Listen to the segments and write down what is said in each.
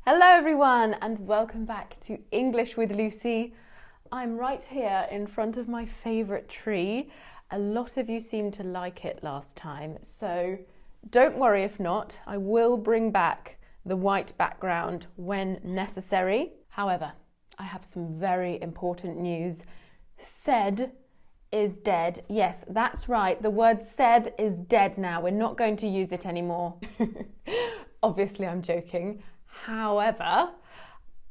Hello everyone and welcome back to English with Lucy. I'm right here in front of my favourite tree. A lot of you seemed to like it last time, so don't worry if not. I will bring back the white background when necessary. However, I have some very important news. Said is dead. Yes, that's right. The word said is dead now. We're not going to use it anymore. Obviously, I'm joking. However,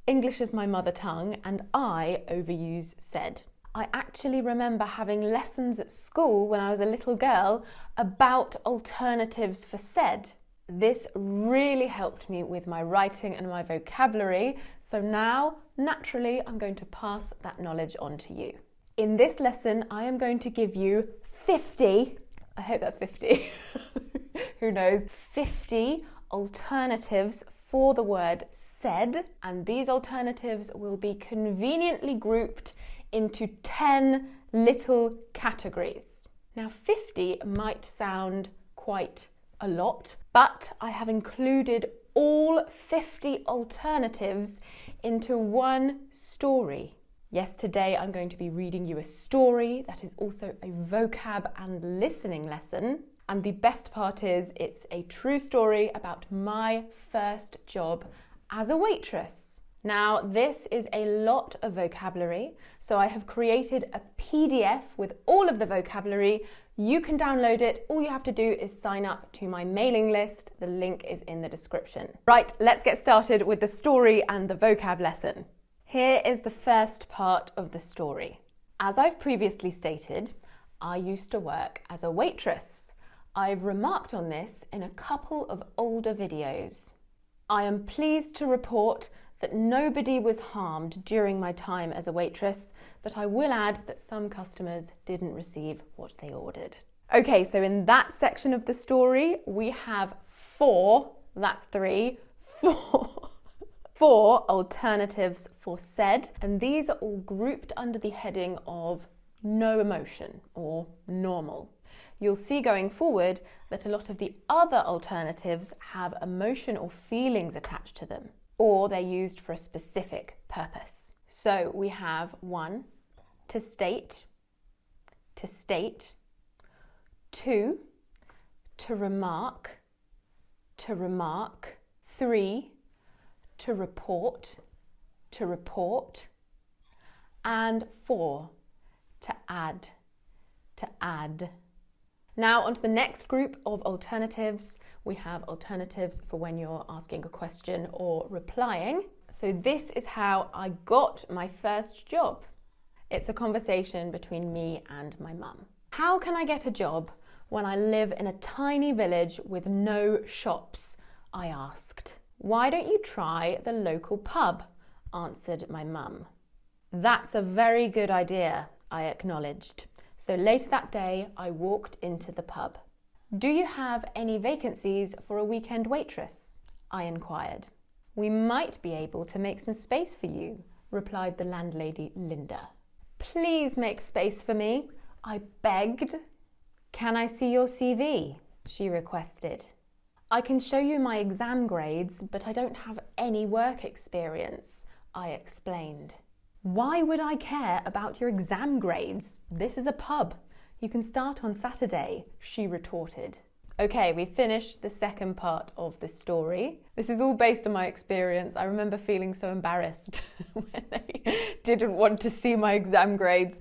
English is my mother tongue and I overuse said. I actually remember having lessons at school when I was a little girl about alternatives for said. This really helped me with my writing and my vocabulary, so now, naturally, I'm going to pass that knowledge on to you. In this lesson, I am going to give you 50, I hope that's 50, who knows, 50 alternatives for the word said, and these alternatives will be conveniently grouped into 10 little categories. Now 50 might sound quite a lot, but I have included all 50 alternatives into one story. Yes, today I'm going to be reading you a story that is also a vocab and listening lesson. And the best part is it's a true story about my first job as a waitress. Now, this is a lot of vocabulary, so I have created a PDF with all of the vocabulary. You can download it. All you have to do is sign up to my mailing list. The link is in the description. Right, let's get started with the story and the vocab lesson. Here is the first part of the story. As I've previously stated, I used to work as a waitress. I've remarked on this in a couple of older videos. I am pleased to report that nobody was harmed during my time as a waitress, but I will add that some customers didn't receive what they ordered. Okay, so in that section of the story, we have four alternatives for said, and these are all grouped under the heading of no emotion or normal. You'll see going forward that a lot of the other alternatives have emotion or feelings attached to them, or they're used for a specific purpose. So we have 1, to state, 2, to remark, 3, to report, and 4, to add. Now onto the next group of alternatives. We have alternatives for when you're asking a question or replying. So this is how I got my first job. It's a conversation between me and my mum. How can I get a job when I live in a tiny village with no shops? I asked. Why don't you try the local pub? Answered my mum. That's a very good idea, I acknowledged. So later that day, I walked into the pub. Do you have any vacancies for a weekend waitress? I inquired. We might be able to make some space for you, replied the landlady, Linda. Please make space for me, I begged. Can I see your CV? She requested. I can show you my exam grades, but I don't have any work experience, I explained. Why would I care about your exam grades? This is a pub. You can start on Saturday, she retorted. Okay, we finished the second part of the story. This is all based on my experience. I remember feeling so embarrassed when they didn't want to see my exam grades.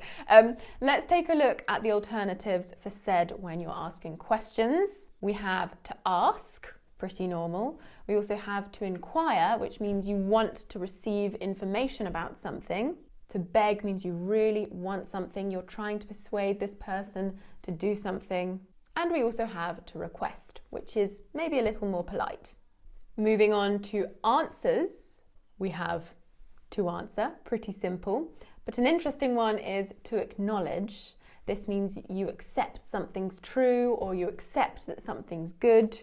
Let's take a look at the alternatives for said when you're asking questions. We have to ask, pretty normal. We also have to inquire, which means you want to receive information about something. To beg means you really want something. You're trying to persuade this person to do something. And we also have to request, which is maybe a little more polite. Moving on to answers, we have to answer, pretty simple. But an interesting one is to acknowledge. This means you accept something's true or you accept that something's good.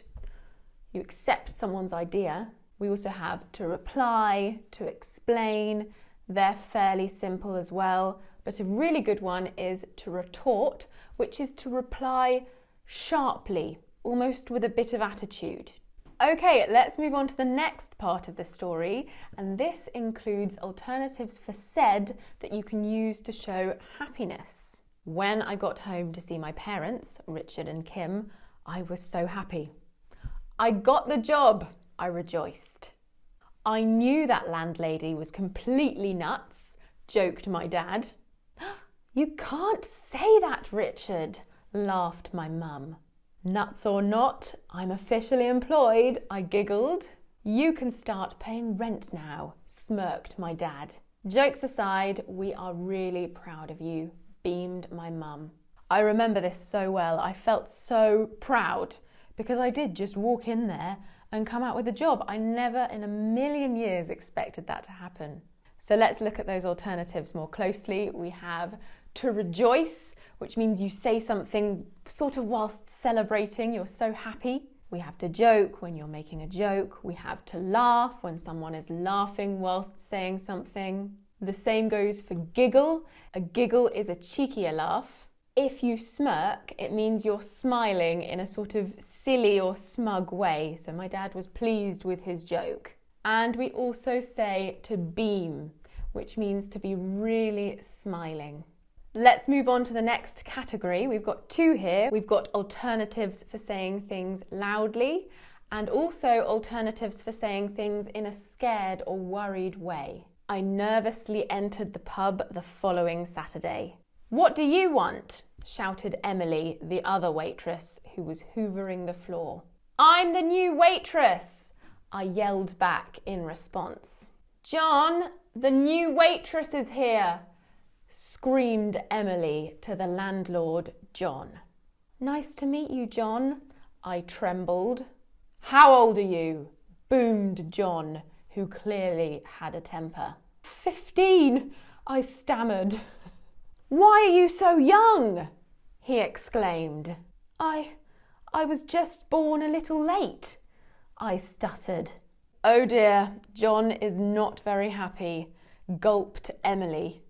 You accept someone's idea. We also have to reply, to explain. They're fairly simple as well. But a really good one is to retort, which is to reply sharply, almost with a bit of attitude. Okay, let's move on to the next part of the story, and this includes alternatives for said that you can use to show happiness. When I got home to see my parents, Richard and Kim, I was so happy. I got the job, I rejoiced. I knew that landlady was completely nuts, joked my dad. You can't say that, Richard, laughed my mum. Nuts or not, I'm officially employed, I giggled. You can start paying rent now, smirked my dad. Jokes aside, we are really proud of you, beamed my mum. I remember this so well. I felt so proud because I did just walk in there and come out with a job. I never in a million years expected that to happen. So let's look at those alternatives more closely. We have to rejoice, which means you say something sort of whilst celebrating, you're so happy. We have to joke when you're making a joke. We have to laugh when someone is laughing whilst saying something. The same goes for giggle. A giggle is a cheekier laugh. If you smirk, it means you're smiling in a sort of silly or smug way. So my dad was pleased with his joke. And we also say to beam, which means to be really smiling. Let's move on to the next category. We've got two here. We've got alternatives for saying things loudly and also alternatives for saying things in a scared or worried way. I nervously entered the pub the following Saturday. What do you want? Shouted Emily, the other waitress, who was hoovering the floor. I'm the new waitress, I yelled back in response. John, the new waitress is here, screamed Emily to the landlord, John. Nice to meet you, John, I trembled. How old are you? Boomed John, who clearly had a temper. 15, I stammered. Why are you so young? He exclaimed. I was just born a little late, I stuttered. Oh dear, John is not very happy, gulped Emily.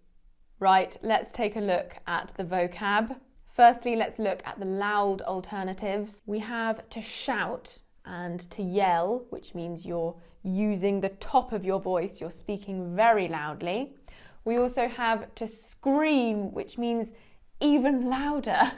Right, let's take a look at the vocab. Firstly, let's look at the loud alternatives. We have to shout and to yell, which means you're using the top of your voice, you're speaking very loudly. We also have to scream, which means even louder.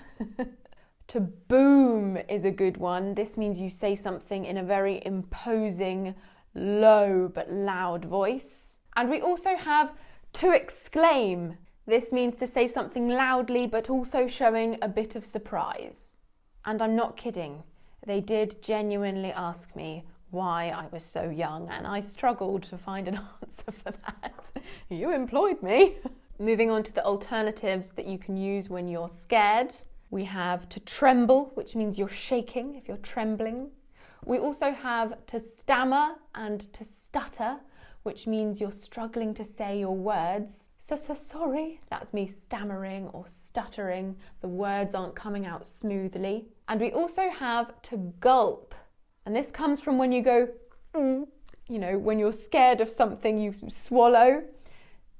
To boom is a good one. This means you say something in a very imposing, low but loud voice. And we also have to exclaim. This means to say something loudly but also showing a bit of surprise. And I'm not kidding. They did genuinely ask me why I was so young, and I struggled to find an answer for that. You employed me. Moving on to the alternatives that you can use when you're scared. We have to tremble, which means you're shaking if you're trembling. We also have to stammer and to stutter, which means you're struggling to say your words. Sorry, that's me stammering or stuttering. The words aren't coming out smoothly. And we also have to gulp. And this comes from when you go, when you're scared of something, you swallow.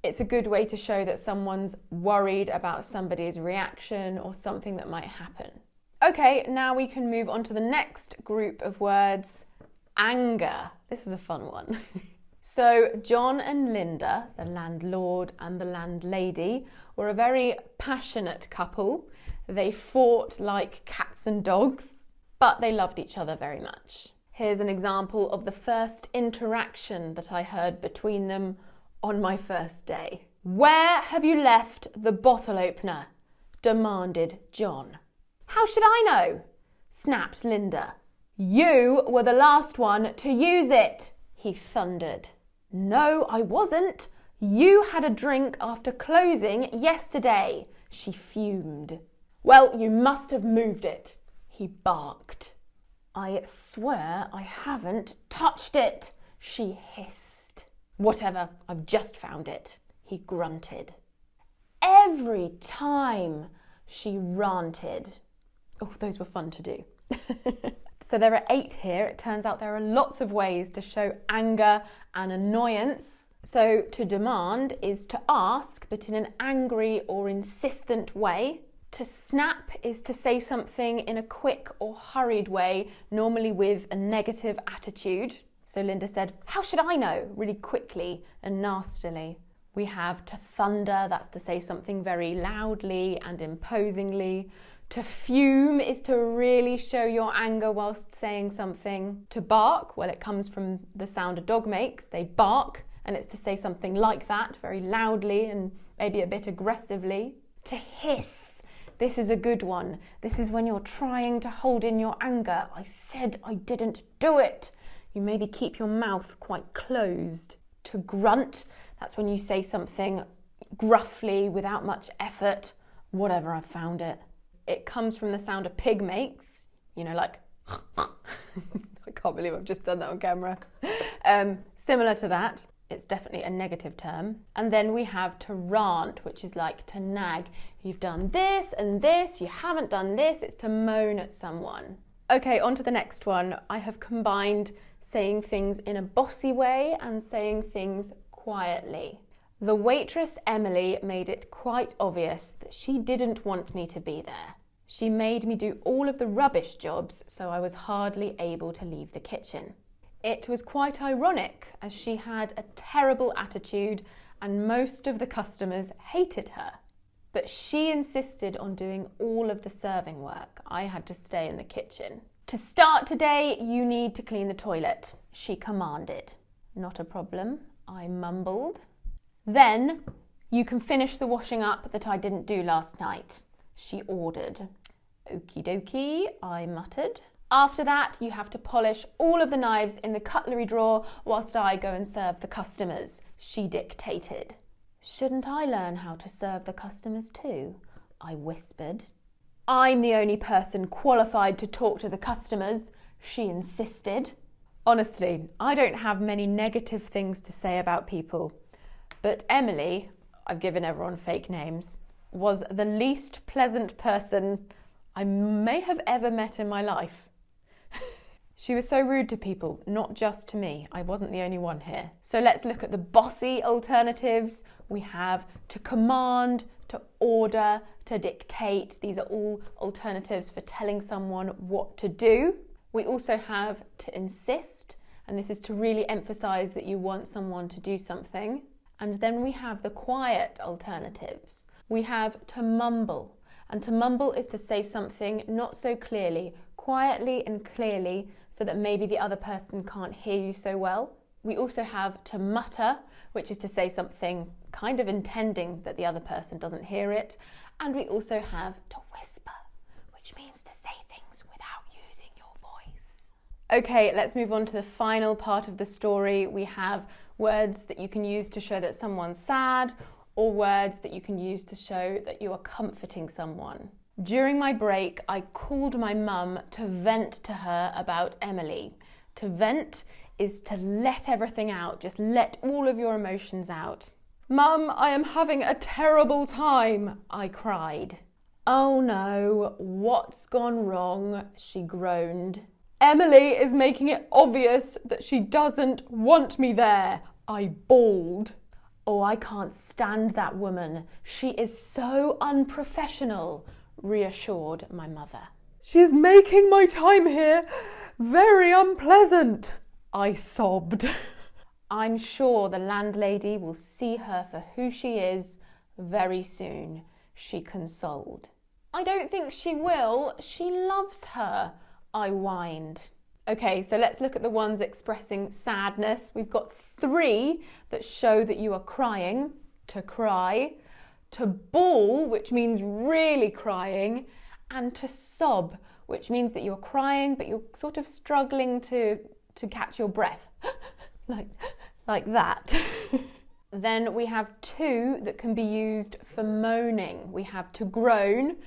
It's a good way to show that someone's worried about somebody's reaction or something that might happen. Okay, now we can move on to the next group of words, anger. This is a fun one. So John and Linda, the landlord and the landlady, were a very passionate couple. They fought like cats and dogs, but they loved each other very much. Here's an example of the first interaction that I heard between them on my first day. Where have you left the bottle opener? Demanded John. How should I know? Snapped Linda. You were the last one to use it, he thundered. No, I wasn't. You had a drink after closing yesterday, she fumed. Well, you must have moved it, he barked. I swear I haven't touched it, she hissed. Whatever, I've just found it, he grunted. Every time, she ranted. Oh, those were fun to do. So there are 8 here. It turns out there are lots of ways to show anger and annoyance. So to demand is to ask, but in an angry or insistent way. To snap is to say something in a quick or hurried way, normally with a negative attitude. So Linda said, "How should I know?" really quickly and nastily. We have to thunder, that's to say something very loudly and imposingly. To fume is to really show your anger whilst saying something. To bark, well, it comes from the sound a dog makes. They bark, and it's to say something like that, very loudly and maybe a bit aggressively. To hiss, this is a good one. This is when you're trying to hold in your anger. I said I didn't do it. You maybe keep your mouth quite closed. To grunt, that's when you say something gruffly without much effort. Whatever, I've found it. It comes from the sound a pig makes, you know, like, I can't believe I've just done that on camera. Similar to that, it's definitely a negative term. And then we have to rant, which is like to nag. You've done this and this, you haven't done this, it's to moan at someone. Okay, on to the next one. I have combined saying things in a bossy way and saying things quietly. The waitress Emily made it quite obvious that she didn't want me to be there. She made me do all of the rubbish jobs, so I was hardly able to leave the kitchen. It was quite ironic, as she had a terrible attitude and most of the customers hated her. But she insisted on doing all of the serving work. I had to stay in the kitchen. "To start today, you need to clean the toilet," she commanded. "Not a problem," I mumbled. "Then you can finish the washing up that I didn't do last night," she ordered. "Okie dokie," I muttered. "After that, you have to polish all of the knives in the cutlery drawer whilst I go and serve the customers," she dictated. "Shouldn't I learn how to serve the customers too?" I whispered. "I'm the only person qualified to talk to the customers," she insisted. Honestly, I don't have many negative things to say about people. But Emily, I've given everyone fake names, was the least pleasant person I may have ever met in my life. She was so rude to people, not just to me. I wasn't the only one here. So let's look at the bossy alternatives. We have to command, to order, to dictate. These are all alternatives for telling someone what to do. We also have to insist, and this is to really emphasize that you want someone to do something. And then we have the quiet alternatives. We have to mumble, and to mumble is to say something not so clearly, quietly and clearly, so that maybe the other person can't hear you so well. We also have to mutter, which is to say something kind of intending that the other person doesn't hear it. And we also have to whisper, which means to say things without using your voice. Okay, let's move on to the final part of the story. We have words that you can use to show that someone's sad, or words that you can use to show that you are comforting someone. During my break, I called my mum to vent to her about Emily. To vent is to let everything out, just let all of your emotions out. "Mum, I am having a terrible time," I cried. "Oh no, what's gone wrong?" she groaned. "Emily is making it obvious that she doesn't want me there," I bawled. "Oh, I can't stand that woman. She is so unprofessional," reassured my mother. "She's making my time here very unpleasant," I sobbed. "I'm sure the landlady will see her for who she is very soon," she consoled. "I don't think she will. She loves her," I whined. Okay, so let's look at the ones expressing sadness. We've got 3 that show that you are crying. To cry, to bawl, which means really crying, and to sob, which means that you're crying but you're sort of struggling to catch your breath, like that. Then we have 2 that can be used for moaning. We have to groan.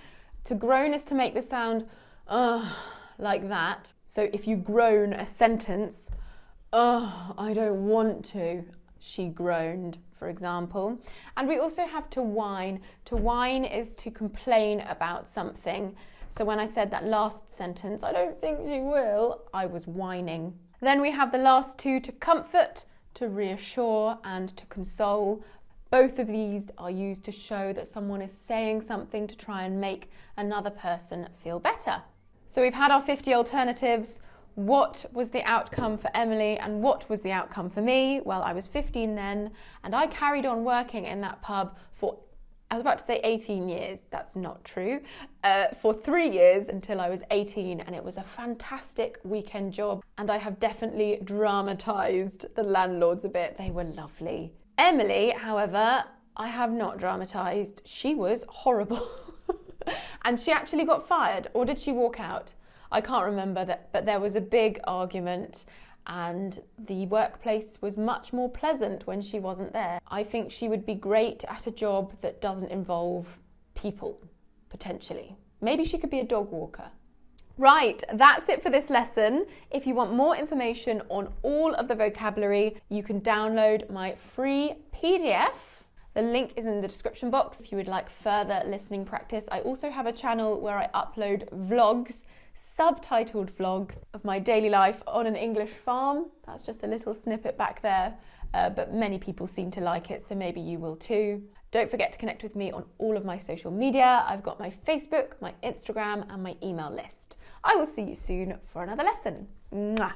To groan is to make the sound like that. So if you groan a sentence, I don't want to, she groaned, for example. And we also have to whine. To whine is to complain about something. So when I said that last sentence, "I don't think she will," I was whining. Then we have the last 2, to comfort, to reassure, and to console. Both of these are used to show that someone is saying something to try and make another person feel better. So we've had our 50 alternatives. What was the outcome for Emily and what was the outcome for me? Well, I was 15 then, and I carried on working in that pub for, I was about to say 18 years, that's not true, for 3 years until I was 18, and it was a fantastic weekend job, and I have definitely dramatised the landlords a bit. They were lovely. Emily, however, I have not dramatised. She was horrible. And she actually got fired, or did she walk out? I can't remember that, but there was a big argument and the workplace was much more pleasant when she wasn't there. I think she would be great at a job that doesn't involve people, potentially. Maybe she could be a dog walker. Right, that's it for this lesson. If you want more information on all of the vocabulary, you can download my free PDF. The link is in the description box if you would like further listening practice. I also have a channel where I upload vlogs, subtitled vlogs of my daily life on an English farm. That's just a little snippet back there, but many people seem to like it, so maybe you will too. Don't forget to connect with me on all of my social media. I've got my Facebook, my Instagram, and my email list. I will see you soon for another lesson. Mwah.